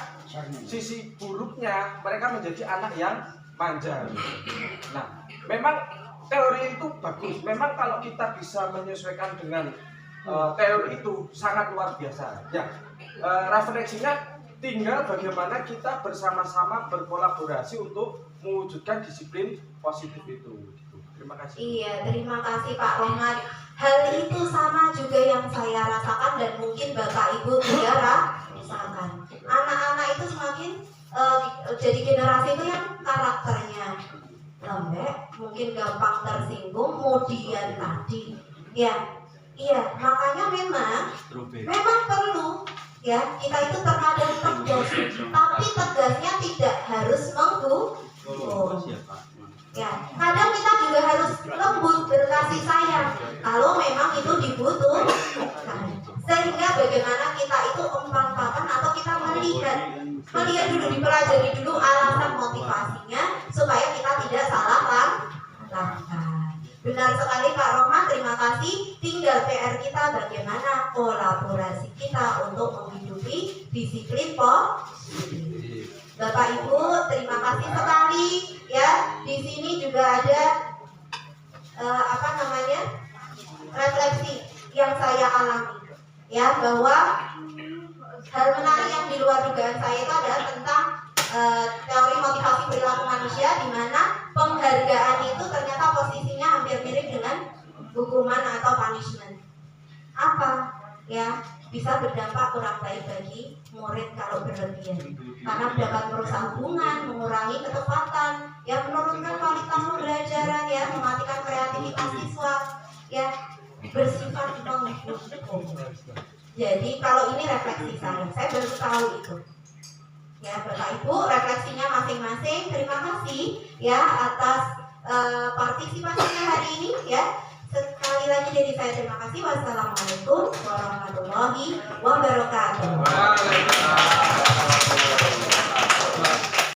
sisi buruknya mereka menjadi anak yang manja. Nah, memang teori itu bagus. Memang kalau kita bisa menyesuaikan dengan teori itu sangat luar biasa. Ya, refleksinya tinggal bagaimana kita bersama-sama berkolaborasi untuk mewujudkan disiplin positif itu. Terima kasih. Iya, terima kasih Pak Rohmat. Hal itu sama juga yang saya rasakan dan mungkin Bapak Ibu juga rasakan. Anak-anak itu semakin jadi generasi itu yang karakternya lembek, mungkin gampang tersinggung, kemudian tadi. Ya, iya, makanya memang perlu ya kita itu terkadang tegas, tapi tegasnya tidak harus menghukum. Ya, kadang kita juga harus lembut, berkasih sayang kalau memang itu dibutuhkan. Sehingga bagaimana kita itu empang-empangan atau kita melihat dulu, dipelajari dulu alasan motivasinya supaya kita tidak salah langkah. Benar sekali Pak Rohman, terima kasih. Tinggal PR kita bagaimana kolaborasi kita untuk menghidupi disiplin positif. Bapak Ibu, terima kasih sekali ya. Di sini juga ada refleksi yang saya alami ya, bahwa hal menarik yang di luar dugaan saya itu adalah tentang teori motivasi perilaku manusia, di mana penghargaan itu ternyata posisinya hampir mirip dengan hukuman atau punishment. Apa ya, bisa berdampak kurang baik bagi murid kalau berlebihan, karena dapat merusak hubungan, mengurangi ketepatan, ya menurunkan kualitas pembelajaran, ya mematikan kreativitas siswa, ya bersifat menghukum. Jadi kalau ini refleksi saya baru tahu itu. Ya Bapak Ibu, refleksinya masing-masing. Terima kasih ya atas partisipasinya hari ini ya. Sekali lagi dari saya terima kasih. Wassalamualaikum warahmatullahi wabarakatuh. Waalaikumsalam.